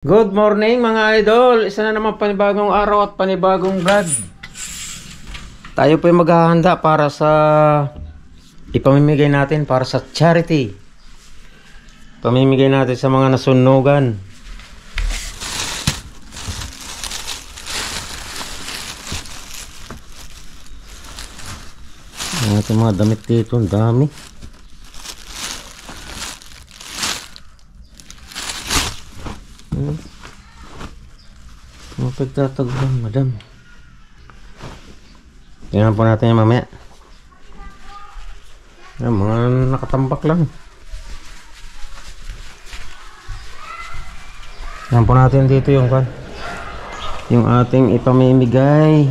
Good morning mga idol! Isa na naman panibagong araw at panibagong vlog. Tayo po ay maghahanda para sa ipamimigay natin para sa charity. Pamimigay natin sa mga nasunugan. Ito mga damit dito, ang dami. Pagtatagpuan, madam. Tingnan po natin yung mamaya. Yan, mga nakatambak lang. Tingnan po natin dito yung ating ipamimigay.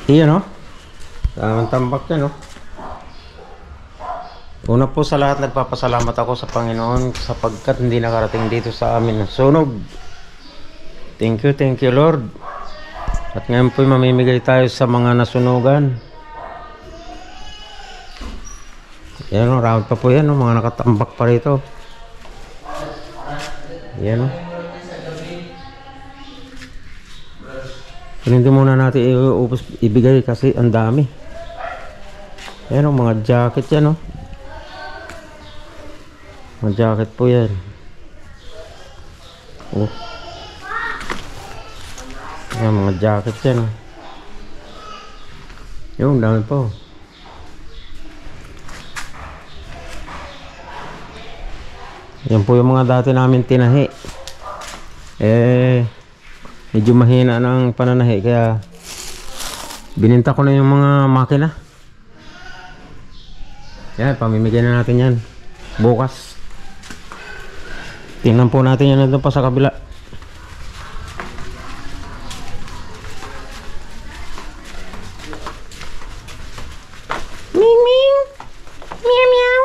Iyan, no? Tamang tambak yan, no? Una po sa lahat, nagpapasalamat ako sa Panginoon sapagkat hindi nakarating dito sa amin ng sunog. Thank you Lord. At ngayon po mamimigay tayo sa mga nasunugan. Yan, no? Round pa po yan, no? Mga nakatambak pa rito. Yan, no? Hindi muna natin ibigay kasi ang dami. Ayan o, mga jacket yan o. Mga jacket po yan. Oh. Ayan, mga jacket yan o. Yung dami po. Yan po yung mga dati namin tinahi. Medyo mahina ng pananahi kaya bininta ko na yung mga makina. Yan, pamimigay na natin yan bukas. Tingnan po natin yan nandun pa sa kabila. Ming ming, meow meow.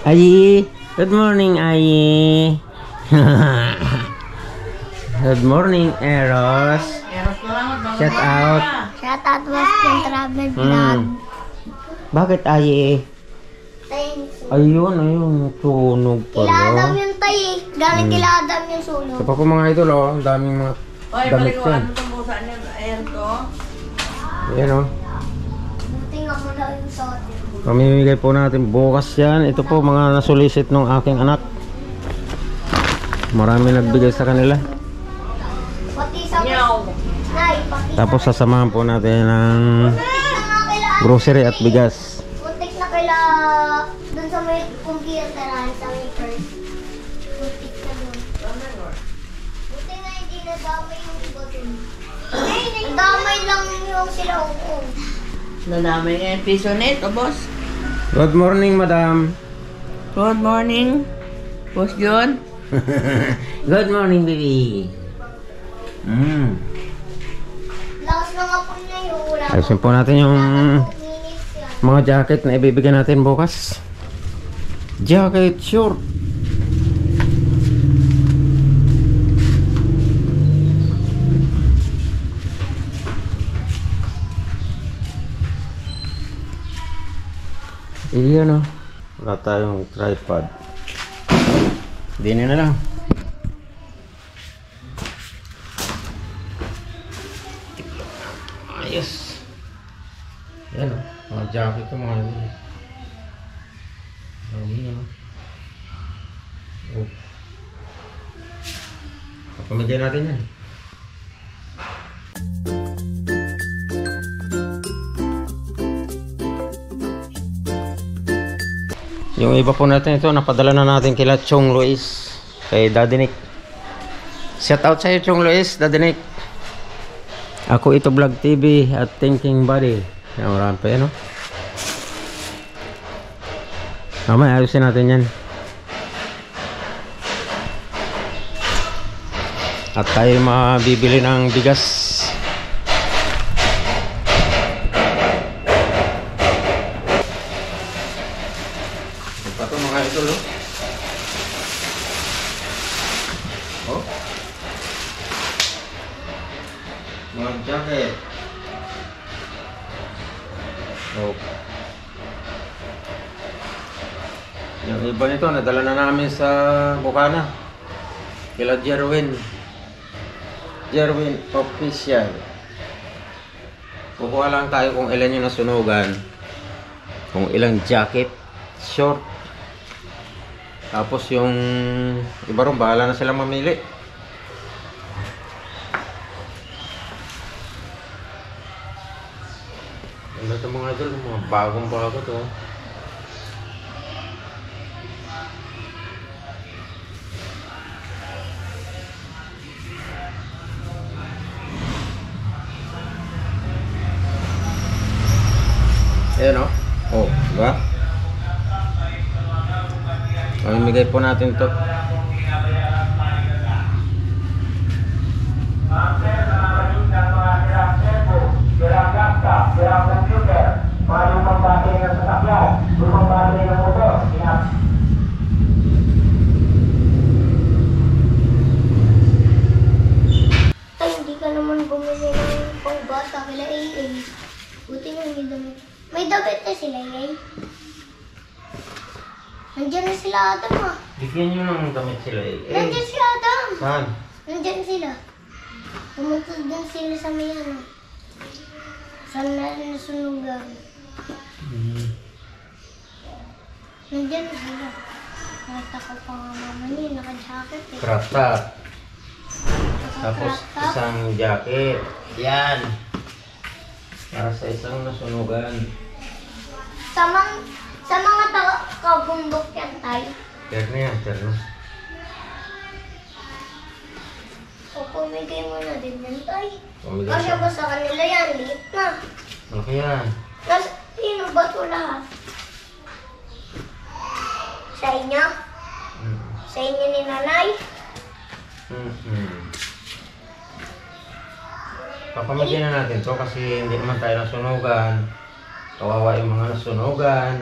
Ayi, good morning Ayi. Good morning Eros. Shout out. Shout out Western Travel Vlog. Bakit Ayi? Thanks. Ayun, tunog pala. Kiladam yung tayo. Galing kiladam yung sunog. Ito pa po mga idol, oh. Ang daming mga damit yan. Ano itong busa niya? Ayan ko. Ayan, oh. Tingnan mo na yung sote. Pamimigay po natin bukas yan. Ito po mga nasulisit ng aking anak. Marami nagbigay sa kanila. Pati sa Nay, pati Tapos sasamahan po natin ng grocery at bigas. Muntik na kaila dun sa may computeran sa may first. Muntik na dun. Buti na hindi nadamay yung iba dun. Nadamay lang yung sila upo. Nadamay nga yung piso nito, boss. Good morning, madam. Good morning, Boss John. Good morning, baby. Lakas na nga po niya yung ulam. Ayusin po natin yung Minutes yan. mga jacket na ibibigay natin bukas. Jacket, short. Iyan, oh. Wala tayong tripod. Dinin na lang. Ayos. Yan, oh. Mga jacket ko, mga ano. Ayan, oh. Pamigay natin yan. Yung iba po natin ito, napadala na natin kila Chong Luis, kay Daddy Nick. Shout out sa iyo, Chong Luis, Daddy Nick. Ako ito Vlog TV at Thinking Body. Yan, marami pa yan, no? Mamaya, ayusin natin yan. At tayo mabibili ng bigas. Pa to mga idol, oh. Oh. Mga jacket. Oh. Yung iba nito, nadala na namin sa Bukana. Kila Jerwin. Jerwin Official. Kukuha lang tayo kung ilan yung nasunugan. Kung ilang jacket, short. Tapos yung iba rin, bahala na silang mamili. Ano ito mga idol, mga bagong bago to. Ayan o. Oh, diba? Mamimigay po natin to. Ay, hindi ka naman bumili ng pangbata kila AA. Buti nga may damit. May damit na sila, eh. Nandiyan na sila, Adam, ah. Bigyan nyo ng damit sila eh. Nandiyan si Adam. Saan? Nandiyan sila. Pumunta din sila sa may ano. Saan na nasunugan. Nandiyan na sila. Nakita ko pa nga mama niya, naka-jacket eh. Crop top. Tapos Naka-crop top. isang jacket. Yan. Para sa isang nasunugan. Sa mga kabundok yan tayo. Terno yan, terno. O pumigay mo na din yan tayo. Pumigay Kasi siya. ba sa kanila yan, liit na. Malaki yan. Sino ba ito lahat? Sa inyo? Sa inyo ni nanay? Papamigyan na natin to kasi hindi naman tayo nasunugan. Kawawa yung mga nasunugan.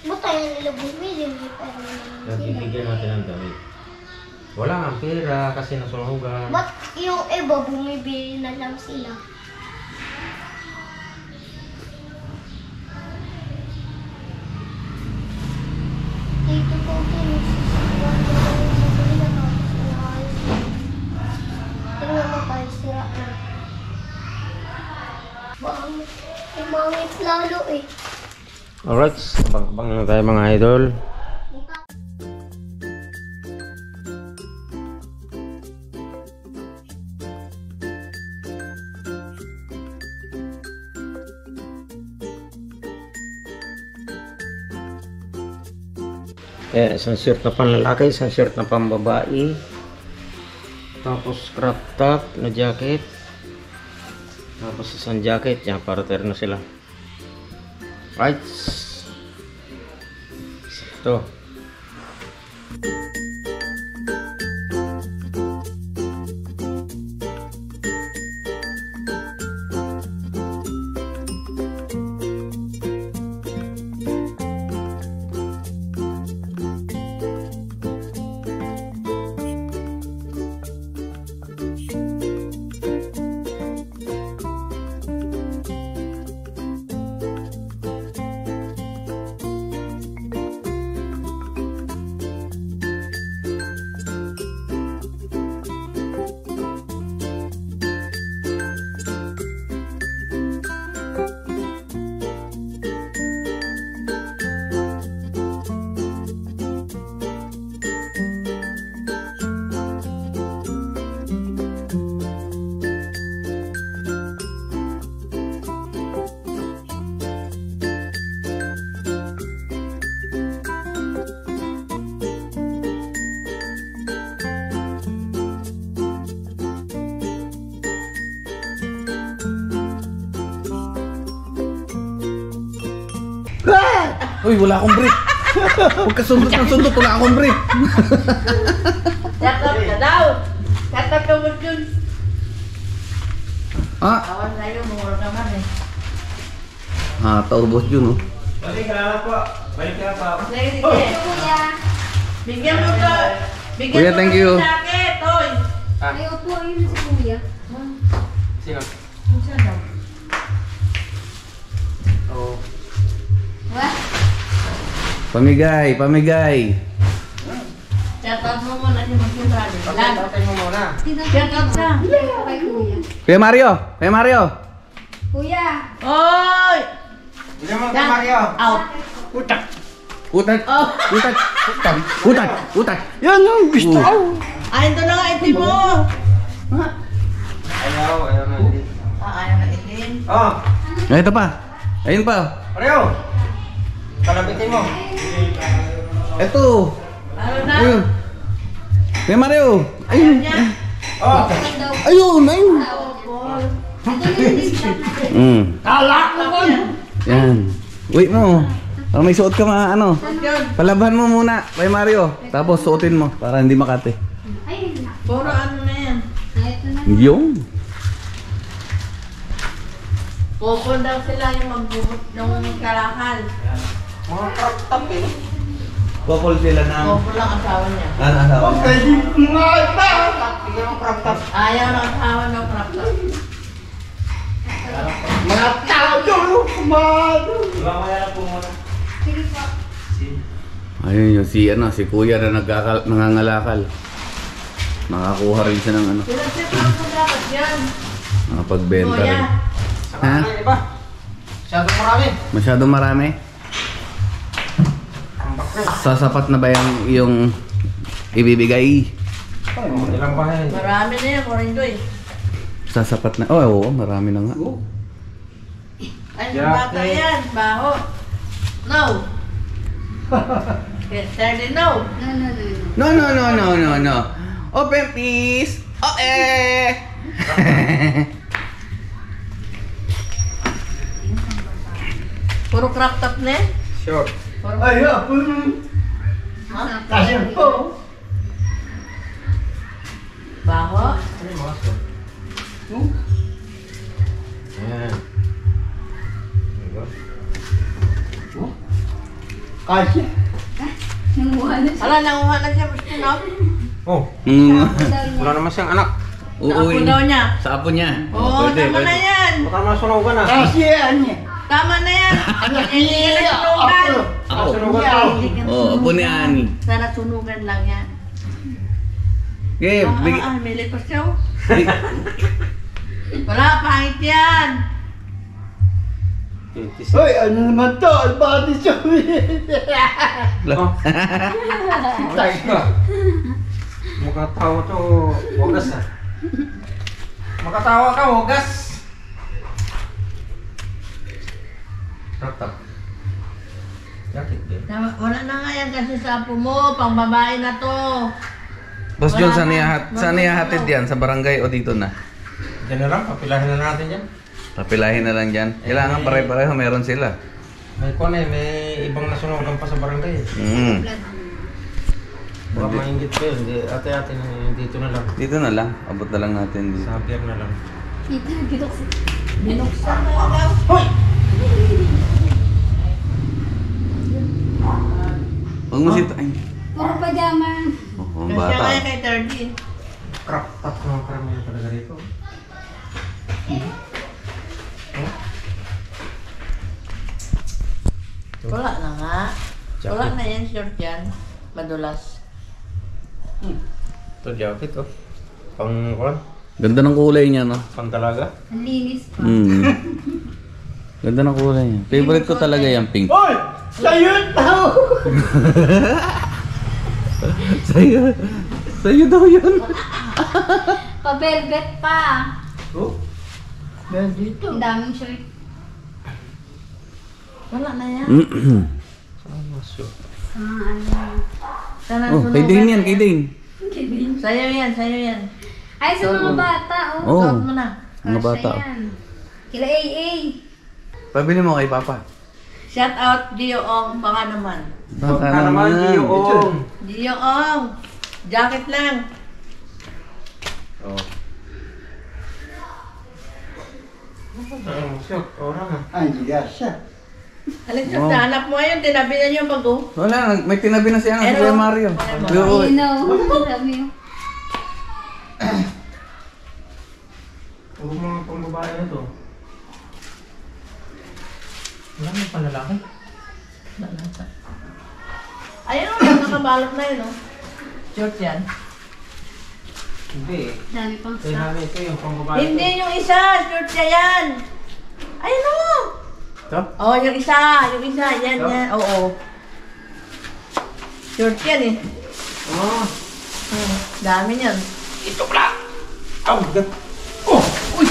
Ba't tayo nila bumili? Hindi pa rin naman sila. Nagbibigyan natin ng damit. Wala nga pera kasi nasunugan. Ba't yung iba bumibili na lang sila? Dito po pinagsisigwan ko lang yung magulang tapos inaayos ko. Tingnan mo tayo, sira na. Umangit lalo eh. Alright, abang na tayo mga idol. Isang shirt na panlalaki, isang shirt na pambabae. Tapos crop top na jacket. Tapos isang jacket, yan para terno sila. Right. Ito. Uy, wala akong brief. Huwag ka sundot ng sundot, wala akong brief. Shut up ka daw. Shut up ka mo dun. Ah, Awan sa'yo, mura naman eh. taubos yun, oh. Balik, salamat po. Balik ka pa. Sige. Kuya. Bigyan mo to. Bigyan Kuya, mo thank ng you. jacket, oy. Ay, opo, yun si Kuya. Sino? Saan daw? Oo. What? Pamigay, pamigay. Shoutout mo muna si Magsinrado. Lan. Tatay mo muna. Shoutout ka. Kay Kuya. Kuya Mario, Kuya Mario. Kuya. Oy! Bigyan mo kay Mario. Out. Utak, Oh. utak, utak, utak. Yan ang gusto ko. Ay, ito na nga itim mo. Ayaw na. Hindi. Ayaw na itim. Oh, Ay, ito pa. Ayun pa. Mario. Palabitin mo. Ito. Ano na? Ayun. Kuya Mario. Ayun. Niya. Oh. Ayun, ayun. Kalak mo ko. Yan. Wait mo. Para may suot ka ano. Yun. Palaban mo muna kay Mario. Tapos suotin mo para hindi makate. Ayun na. Puro ano na yan. Ito na. Yung. Popo daw sila yung magbubot ng kalakal. Mga crop top eh. Couple sila ng... Popo lang asawa niya. Ano asawa niya? Bigyan mo crop top. Ayaw ng asawa ng kraptos. Mga tao doon. Kumado. Mamaya lang po muna. Sige po. Ayun yung si kuya na nangangalakal. Makakuha rin siya ng ano. Pinagsit lang ko dapat yan. Makapagbenta Kuya. rin. Saka Ha? na iba. Masyadong marami. Masyadong marami. Ambak na. Sasapat na ba yung ibibigay? Ilang bahay. Marami na yan, Korindo eh. Sasapat na. Oh, oo, marami na nga. Ay, yung bata yan. Baho. No. Saturday, no. No, no, no, no. No, no, no, no, no. Open please. Oh, eh. Puro crop top na yan. Sure. Puro Kasi po. baho. Ano yung mga sure? Ayan. Kasya. Nanguha na siya. Wala, nanguha na siya. Gusto na. Oh, wala naman siyang anak. Apo daw niya. Sa apo niya. Oo, tama na yan. Baka naman sunugan ah. Tama na yan. Hindi ka nasunugan. Ako. Sunugan to. Hindi ka Oh, apo ni Ani. Sana sunugan lang yan. Okay, May lipas siya. Oh. Wala, pangit yan. 26. Hoy, ano naman to? Albati siya. Oh. Tayo ka. Makatawa to. Wagas ah. Makatawa ka, wagas. Ratap. Yakit din. Wala na nga yan kasi sa apo mo. Pang babae na to. Boss John, saan ihahatid yan? Sa barangay o dito na? Diyan na lang, papilahin na natin yan. Papilahin na lang dyan. Kailangan pare-pareho, meron sila. May kone, may ibang nasunugan pa sa barangay eh. Baka maingit ko yun. Ate-ate dito na lang. Dito na lang. Abot na lang natin dito. Sa pier na lang. Kita, gitok si... Binuksan na lang. Hoy! Huwag mo sito. Ay. Puro pajama. Oh, ang Kasi bata. kaya kay 30. Crop top naman karamihan talaga rito. Wala na nga. Wala na yan, short yan. Madulas. Ito jacket oh. Pang kuwan? Ganda ng kulay niya, no? Pang talaga? Ang linis pa. Ganda ng kulay niya. Favorite ko talaga yung pink. Hoy! Sa'yo tao! Sa'yo daw yun. Pa-velvet pa. Oh? Nandito. Ang daming shirt. Wala na yan. Sama so. Ano. Sana Oh, kay Dane yan, kay Dane. Sa'yo yan, sa'yo yan. Ay, sa mga bata, oh. Oh, Suot mo na. mga Kasya bata. yan. Kila AA. Pabili mo kay Papa. Shout out, Gio Ong. Baka naman. Baka naman, Gio-ong. Gio Ong. Jacket lang. Oh. Ang shoot. Oh naman. Ay, hindi siya. Alin siya, hanap mo ngayon, tinabi na niyo pag Wala, may tinabi na siya si Kuya Mario. You know. Sabi mo. Puro mga pambabae na to. Wala mo panlalaki. Ayun o, nakabalot na yun o. Short yan. Hindi eh. Dami pang Kaya stock. namin ito yung pambabae. Hindi yung isa, short niya yan. Ayun o. Ito? Oh, yung isa, yan, Ito? yan. Oo. Short yan eh. Oo. Dami yan. Ito pala! Ang gat! Oh! Uy!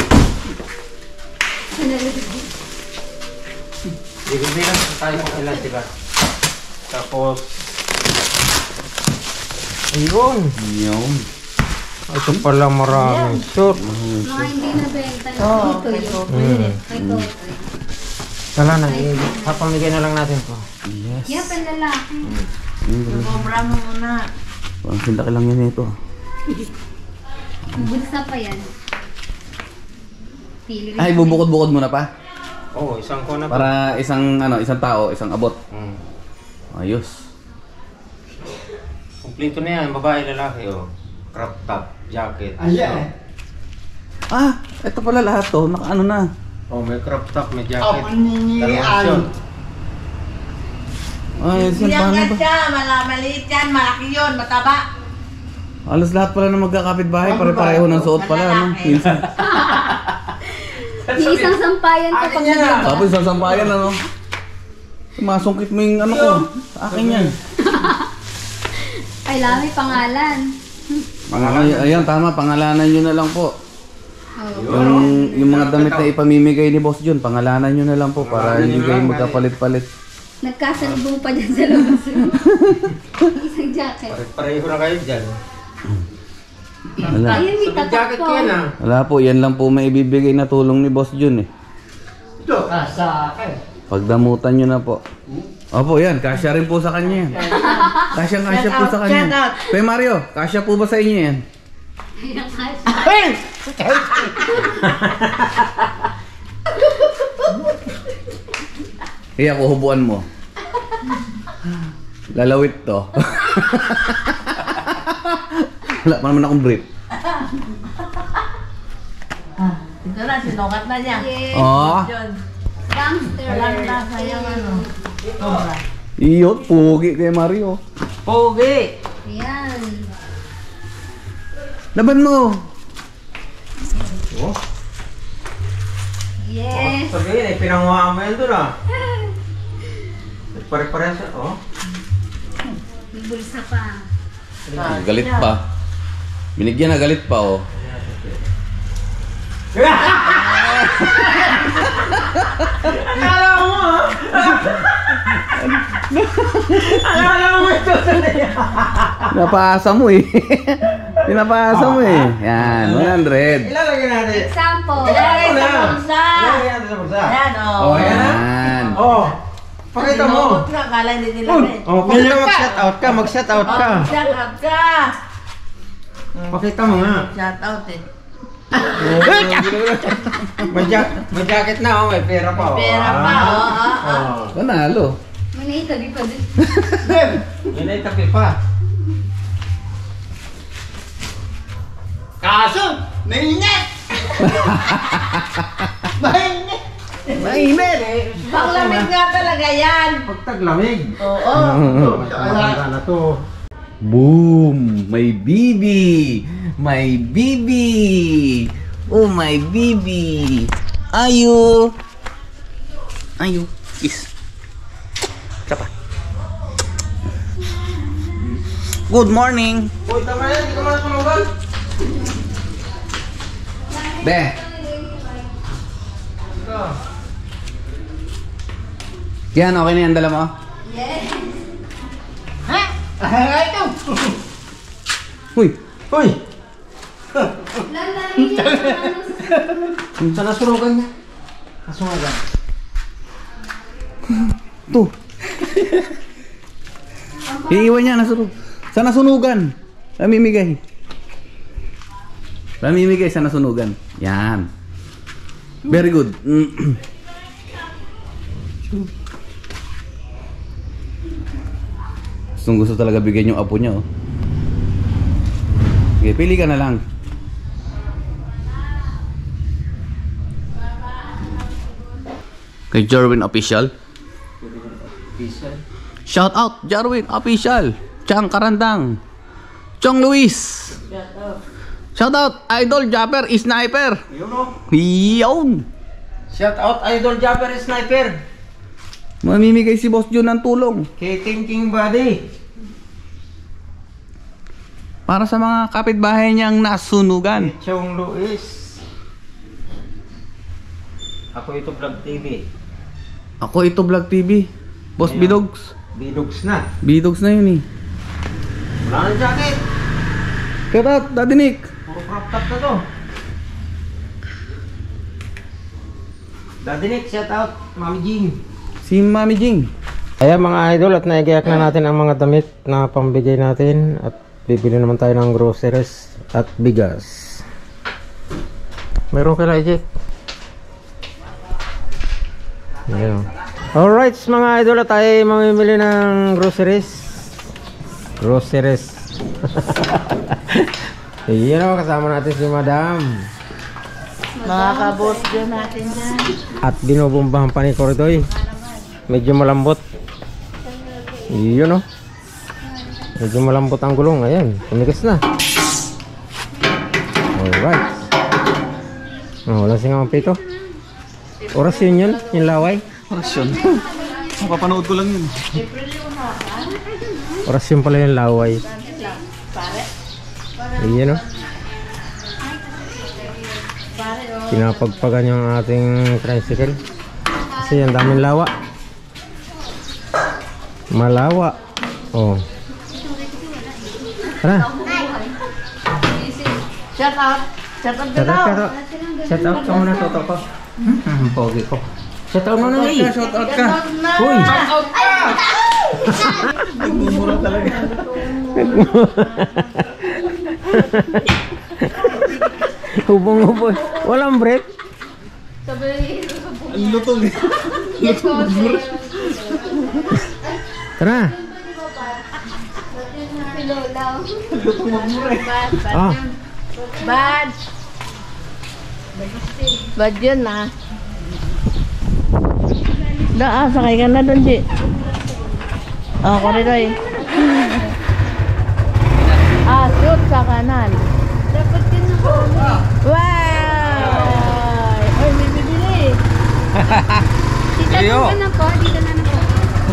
Bigyan tayo ng ilan, diba? Tapos... Ayun! Yun. Ito pala maraming short. Mga hindi nabenta na Oo, dito may yun. short yun eh. May totoy. Wala na, papamigay na lang natin to. Yes. Yan, panlalaki. Yung cobra mo muna. Ang sindaki lang yan ito. Bulsa pa yan. Pili rin. Ay, bubukod-bukod muna pa. Oo, isang ko na to. Para isang tao, isang abot. Hmm. Ayos. Kompleto na yan, babae, lalaki, oh. Crop top, jacket. Ayan. Ah, ito pala lahat to. Naka-ano na. Oh, may crop top, may Ako jacket. Dalawang short. Ay, Hindi paano yan ba? siya, maliit yan, malaki yun, mataba. Alas lahat pala ng magkakapit-bahay, pare-pareho ng suot pala, no? Minsan. Di isang sampayan to pag nag- Tapos sasampayan, ano? Masungkit mo yung ano ko. Sa akin yan. Kailangan may pangalan. Ayan, tama. Pangalanan nyo na lang po. Oh. Yung mga damit na ipamimigay ni Boss John, pangalanan nyo na lang po para hindi kayo magkapalit-palit. Nagkasalubong pa dyan sa labas. Isang jacket. Pareho na kayo dyan. Wala. Ayun, may Sabi tatak jacket po. ko yan, ah. Wala po, yan lang po may ibibigay na tulong ni Boss John eh. Ito, sa akin. Pagdamutan nyo na po. Opo, yan. Kasya rin po sa kanya yan. Kasya po sa kanya. Shout out. Kuya Mario, kasya po ba sa inyo yan? Ayun, kasya. Kaya kuhubuan mo. Lalawit to. Wala pa naman akong brief. Ito na, sinukat na niya. Yes. Oh. Yun. Gangster. Walang lasa yung ano. Cobra. Iyot, pugi kay Mario. Pogi! Ayan. Laban mo. Oh, Yes. sabihin eh, pinanguhaan mo yan doon, ah. Pare-parehas, oh. May bulsa pa. Galit pa. Binigyan na galit pa, oh. Akala mo, ah! Akala mo ito sa Napasa mo eh. Pinapasa mo eh. Yan, 100. Ilalagay natin. Example. Ilalagay sa Una. bulsa. Ilalagay natin sa bulsa. Ayan, o. Oh, ayan na. Yan. Oh, pakita mo. Sinukot ka, kala hindi nila rin. Oh, pakita mag-shout out ka, mag-shout out ka. Oh, shout out ka. Pakita mo nga. Shout out eh. May jacket na, oh, may pera pa. Oh. Pera pa, Oh. Panalo. May naitabi pa din. Yun ay tapi pa. Kaso, mainit! Mainit! Mainit. Panglamig nga talaga yan. Pag taglamig. Oo. Wala na to. Boom! May bibi! May bibi! Oh, my bibi! Ayo! Ayo! Kiss! Sapa! Good morning! Uy, tama yan, hindi ka man tumugal. Be! Yan, okay na yan, dala mo? Ah, ito! Uy! Uy, Lalagyan niya. sa nasunugan niya. Nasunugan. To! Iiwan niya, nasunog. Sa nasunugan! Namimigay. Namimigay sa nasunugan. Yan. Very good. Gustong gusto talaga bigyan yung apo niya, oh. Sige, pili ka na lang. Kay Jarwin Official. Shout out Jarwin Official. Chang Karandang. Chong Luis. Shout out Idol Japper Sniper. Yun. Shout out Idol Japper Sniper. Mamimigay si Boss Jun ng tulong Kay Thinking Buddy. para sa mga kapitbahay niyang nasunugan. Chong Luis. Ako ito Vlog TV. Ako ito Vlog TV. Boss Ayan. Bidogs. Bidogs na. Bidogs na yun, eh. Wala na jacket. Shout out Daddy Nick. Puro crop top na to. Daddy Nick, shout out Mami Jing. Si Mami Jing. Kaya mga idol, at naigayak na natin ang mga damit na pambigay natin at bibili naman tayo ng groceries at bigas. Meron kila Ejek. Ayun. Alright mga idol, at tayo mamimili ng groceries. Iyan o, kasama natin si Madam. Mga kabos dyan natin dyan. At binubumbahan pa ni Cordoy. Medyo malambot. Iyon o. Medyo malambot ang gulong. Ayan, tumigas na. Alright. Oh, wala singa ang pito. Oras yun, yung laway. Orasyon. Mapapanood ko lang yun. Oras yun pala yung laway. Iyan o. Pinapagpagan yung ating tricycle. Kasi ang daming lawa. Malawa. Oh. Tara. Shout out! Shout out Shout out, shout out. Shout out ka muna, toto ko. Pogi ko. Shout out muna eh. Shout out ka. Uy! Nagmumura talaga. Hubong-hubong. Walang break. Ang lutong, eh. Tara. Ah. Bad! Bad yun ah. Sakay ka na doon, Di. Ako rin ay. Shoot sa kanan. Dapat yun na po. Wow! Ay, may bibili. Tita, doon ka na po. Dito na na po.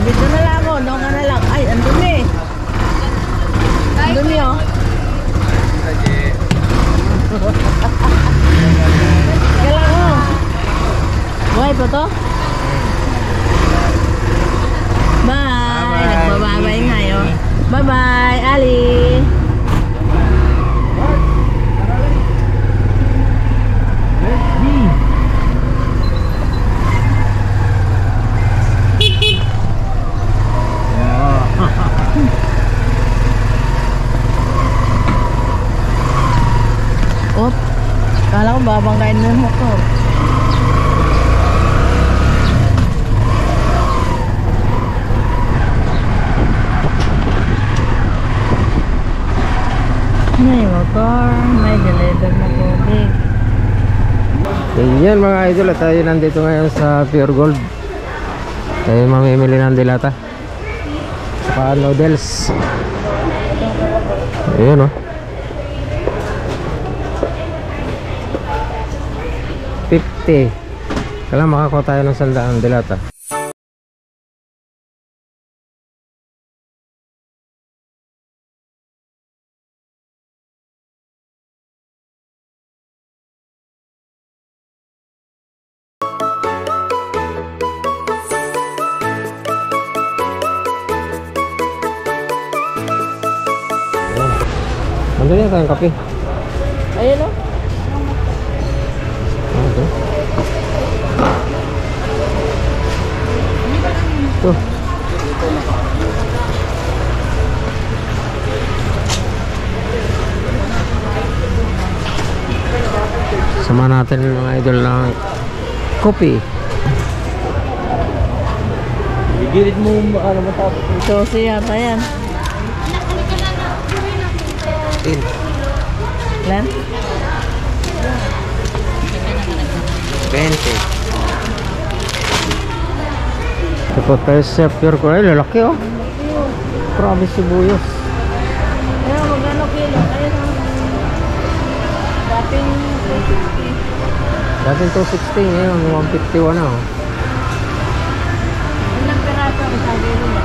Dito na lang ako. Doon ka na lang. Ay, andun eh. Andun eh, oh. Kailan ko. Buhay pa to? Bye! Nagbababay ngayon. Bye-bye, Ali! Oh, kala ko babanggain mo yung motor. May motor, may deliver na tubig. Yan mga idol, at tayo nandito ngayon sa Pure Gold. Tayo mamimili ng dilata. Saka noodles. Ayun o. 50. Kailangan makakuha tayo ng 100 dilata. Nandun yan tayong kape. Ayun o. Okay. Ito. Sama natin mga idol ng kopi. Ito siya pa yan. 16. Len? 20. Ito po tayo sa pure ko. Ay, lalaki oh. Grabe sibuyas. Ayun, magkano kilo? Ayun o. Dating 260. Dating 260, ngayon 151 na oh. Ilang piraso ang sabi nila?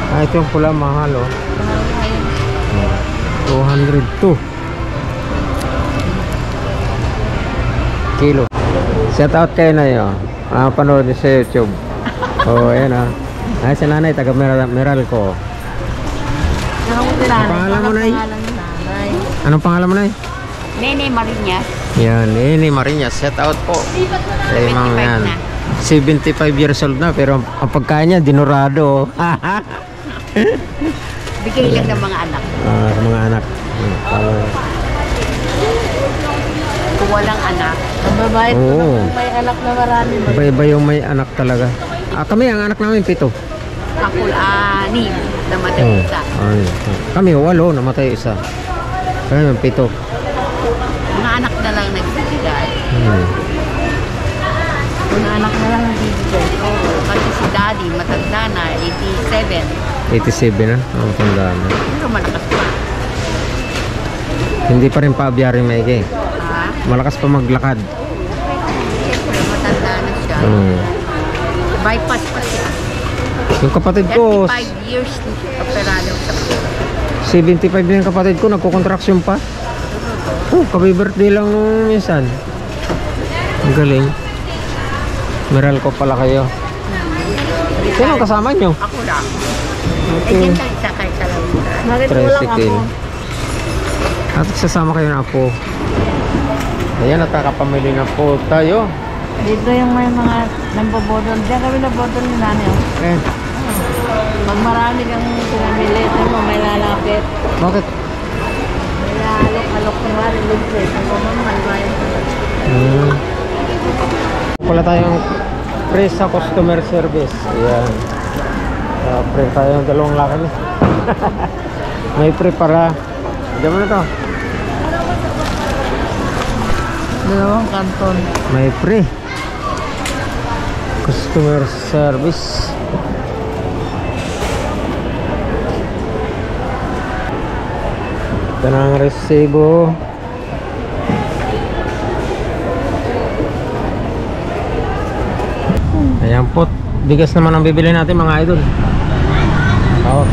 Ah, ito yung pula mahal oh. Ayun. 202 kilo. Shout out kayo na yun. Panood niyo sa YouTube. Oh, ayan ah. Ay, si nanay, taga Meral ko. Anong pangalan mo, Nay? Pangalan ni Nanay. Anong pangalan mo na eh? Nene Mariñas. Yan, Nene Mariñas. Shout out po. Ay, mga 75 yan. na. 75 years old na, pero ang pagkain niya, dinurado. Bigay lang ng mga anak. Sa mga anak. Kung walang anak, Ang babae ko Oo. naman may anak na marami. Iba-iba yung may anak talaga. Kami, ang anak namin, 7. ako 6 namatay Oo. isa. Ay, kami, 8, namatay isa. Kami, 7. Mga anak na lang nagbibigay. Mga anak na lang ang bibigay. Oo, kasi si daddy matanda na, 87. 87 na, ang tanda na. Pero malakas pa. Hindi pa rin paabyaring maigi. Ha? Malakas pa maglakad. Siyempre, matanda na siya. Bypass pa siya. Yung kapatid ko, 35 years operado sa 75 na yung kapatid ko, nagko-contraction pa. Oh, kabi-birthday lang nung minsan. Ang galing. Meral ko pala kayo. Sino ang kasama nyo? Ako lang. Okay. Ay, sa kay Kalamunan. Bakit walang Tricycle. ako? At sasama kayo na po. Ayan, nakakapamili na po tayo. Dito yung may mga nambobodol. Diyan kami nabodol ni Nanay. Oh. Eh, Pag marami kang pinamili, ito mo may lalapit. bakit? May lalok-alok kung mara libre. Kung mamang bayan ko. Wala tayong free sa customer service. Ayan. Free tayong dalawang lakad. May free para. Diyan mo na to. Dalawang kanton. May free customer service. Ito na ang resibo. Ayan po, bigas naman ang bibili natin mga idol. Oo.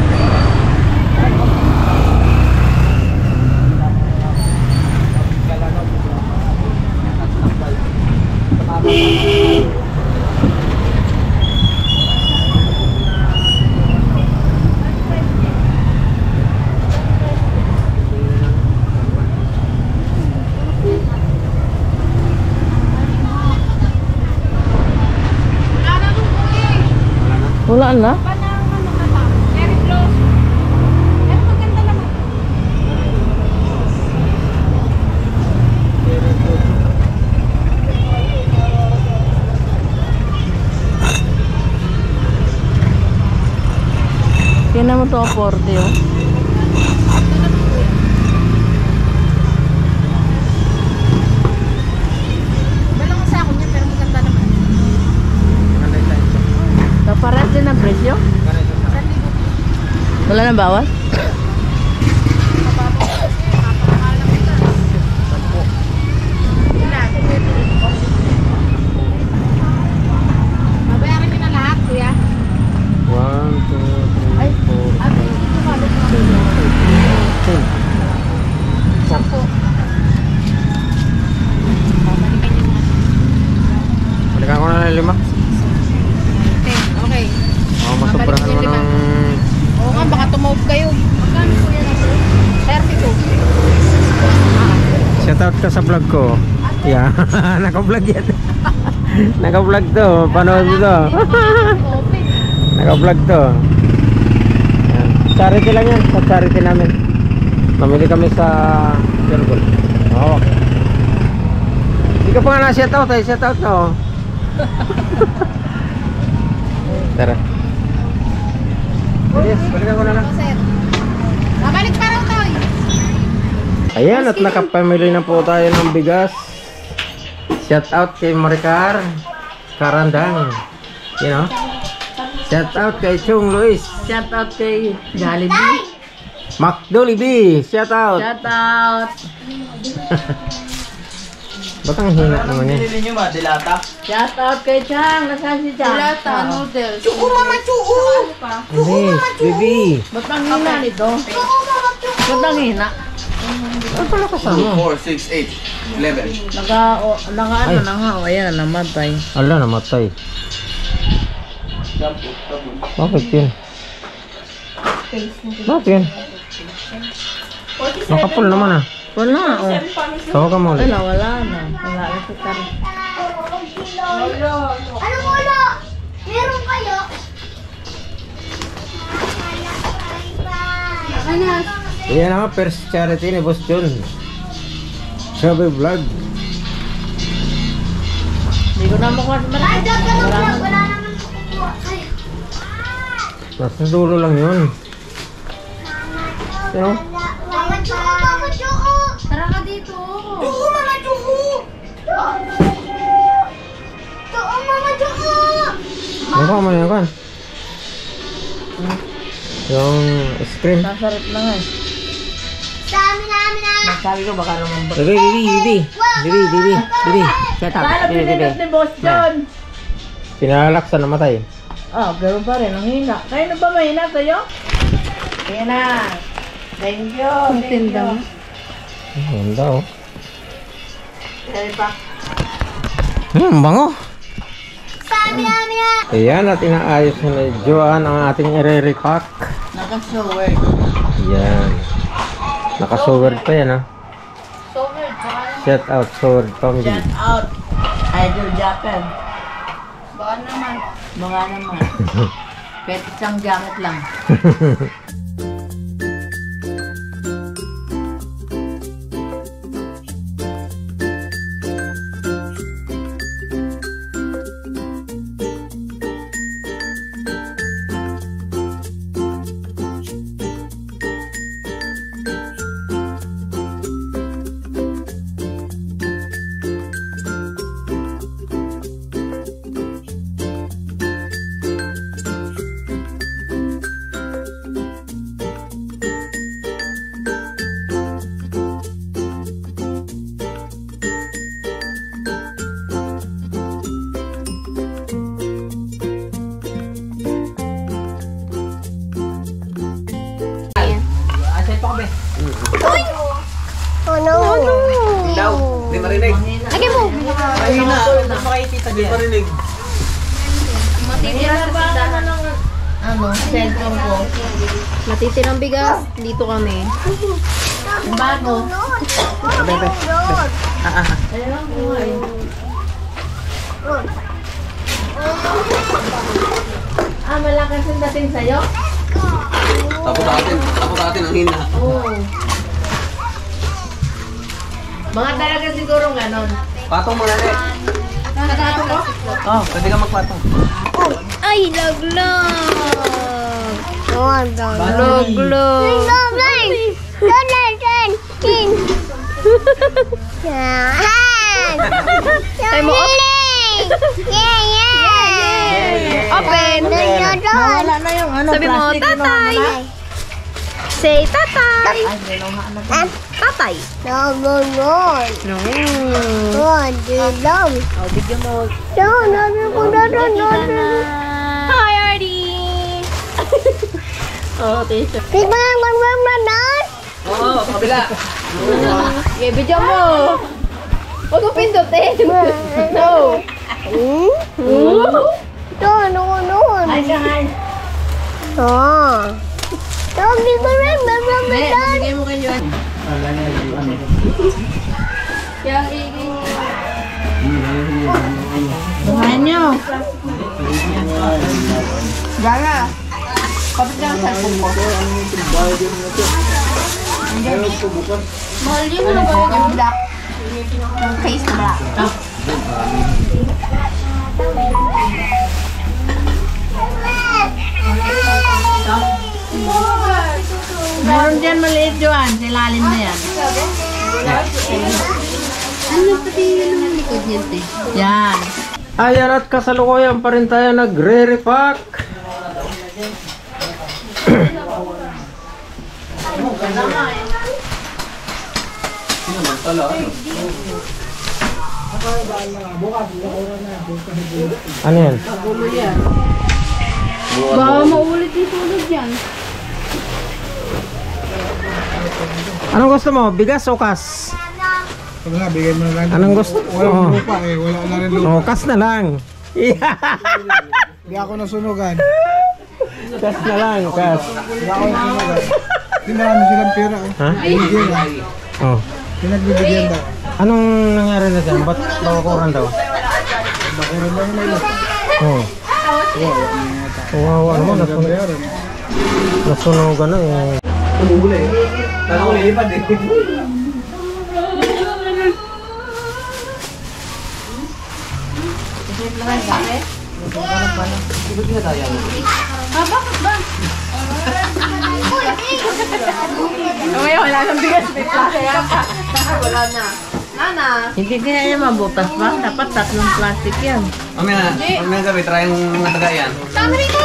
Wala na? Tingnan mo to, 40 oh. Kapares din ang presyo? Wala nang bawas? Mabayaran niyo na lahat, kuya. 1, 2, 3, 4, 5. Balikan ko na ng 5. Okay. Masobrahan mo ng... Oo nga, baka tumawag kayo. Magkano po yan? 32. Shoutout ka sa vlog ko. Yeah, naka-vlog yan. Naka-vlog to. Panood mo to. Naka-vlog to. Yan. Charity lang yan. Sa charity namin. Mamili kami sa Circle. Oo. Hindi ka pa nga na-shoutout eh. Shoutout na oh. Tara. Yes, balikan ko na lang. Ayan, at nakapamili na po tayo ng bigas. Shout out kay Maricar Karandang. You know? Shout out kay Chung Luis. Shout out kay Jollibee. Macdolibee. Shout out. Shout out. Ba't ang hina naman yan? Binili nyo ba? Dilata? Shout out kay Chang. Nasaan si Chang? Dilata, noodles. Hindi, baby. Ba't ang hina nito? Ba't ang hina? Ano pala kasama? 4, 6, 8, 11. Naka ano na nga. O, ayan, namatay. Ala, namatay. Bakit yun? Bakit yun? Nakapul naman ah. Wala, o. Tawagan mo ulit. Wala na. Wala na si Kari. Ano wala? Meron kayo? Ayan na, first charity ni Boss John. Sabi vlog. Hindi ko na mukha sa Ay, dog ka ng vlog. Wala naman kukuha. Ay. Nasa dulo lang yun. Ano? Mama Choco, Mama Choco. Tara ka dito. Choco, Mama Choco. Choco, Mama Choco. Ano ka man yan kan? Yung ice cream. Sasarap na nga eh. Sa amin na. Sabi ko baka naman ba. Bibi. Shut up. Paano pinindot ni Boss John? Pinalaksan namatay. Ah, pero pa rin. Ang hina. Kayo na ba mahina sa'yo? Ayan na. Thank you. Thank you. Ganda oh. Dali pa. Bango. Sa amin na. Ayan at inaayos na ni Joanne ang ating i-repack. Naka-shower. Yan. Naka-sword pa yan ah. Shout out sword family. Shout out. Idol Japan. Baka naman. Mga naman. Kahit isang jacket lang. Oh no. Hindi marinig. Lagi mo. Mahina. Makikita niya. Hindi marinig. Matitira sa tindahan. Ano? Cellphone ko. Matitirang bigas, dito kami. Yung bago. Ayun. Ayan ko nga eh. Ah, malakas yung dating sa'yo? Tapos natin ang hina. Oo. Mga talaga siguro ganon. Patong mo na rin. Nakato ko? Oh, pwede ka magpatong. Ay, laglag! Log. Laglag! Ay mo, open! Nawala na yung ano, Sabi mo, plastic. tatay! Say, tatay! Ay, ginawa na. Tatay! No. Oh, bigyan mo. Hi, Artie! Oh, t-shirt. Oo, kabila. Okay, bigyan mo. Huwag mo pindutin. No. Ay, sangay. Hindi, bigay mo kayo. Yang Buhayin nyo. Gara. Kapit ka ng cellphone ko. mahal yun na ba? Yung black. Yung face na black. Meron dyan maliit, Joan. Sa ilalim na yan. Ano pati yun ang likod niyan, te? Yan. Ayan at kasalukuyan pa rin tayo nagre-repack. Ano yan? Baka maulit yung tulog yan. Anong gusto mo? Bigas o kas? Wala, bigay mo na lang. Anong gusto? Walang lupa eh, wala na rin lupa. Oh, kas na lang. Hindi ako nasunugan. Kas na lang, kas. Hindi ako nasunugan. Hindi marami silang pera eh. Ha? Binigyan lang. Oh. Pinagbibigyan daw. Anong nangyari na dyan? Ba't nawakuran daw? Bakuran lang nila. Oh. Wow, ano mo? Nasunugan na eh. Tumugula eh. Kala ko lilipad eh. Mamaya wala nang bigas. May plastic ka. Wala na. Nana. Hindi din niya mabutas ba? Dapat tatlong plastic yan. Mamaya gabi, try yung natagayan. Tama rito!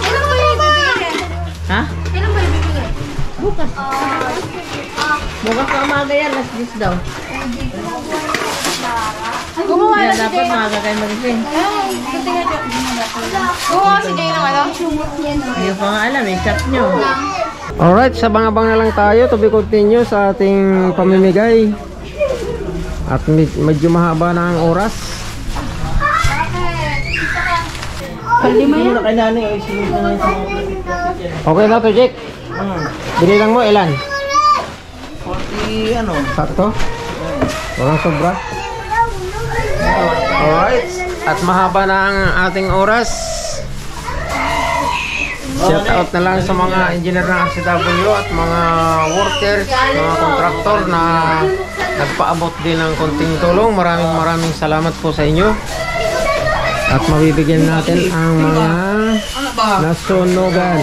Kailan ba yung bibigyan? Ha? Kailan ba yung bibigyan? Bukas. Bukas na umaga yan, last days daw. Gumawa Kaya na si dapat Jay. maaga kayo mag-ising. Gumawa si Jay ng ano? Hindi ko pa nga alam, eh, chat nyo. Alright, sabang-abang na lang tayo to be continue sa ating pamimigay. At medyo mahaba na ang oras. Palima yan. Kay nanay, ay sinunod na lang sa mga plastic yan. Okay na to, Jake. Binilang mo ilan? 40 ano? Sakto? Walang sobra? Alright, at mahaba na ang ating oras. Shout out na lang sa mga engineer ng RCW at mga workers, mga kontraktor na nagpaabot din ng konting tulong. Maraming salamat po sa inyo. At mabibigyan natin ang mga nasunugan.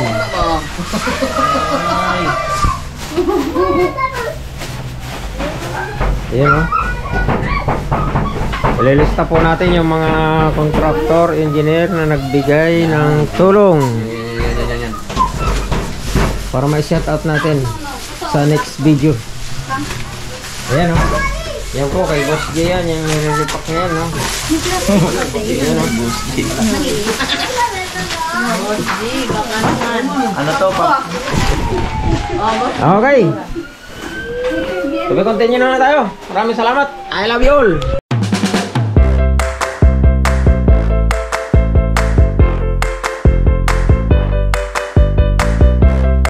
Ayan o. Ililista po natin yung mga kontraktor, engineer na nagbigay ng tulong. Yan. Para ma-shout out natin sa next video. Ayan o. Yan po kay Boss J yan. Yung nire-repack niya yan o. Ayan o. Ano to pa? Okay. Continue na tayo. Maraming salamat. I love you all.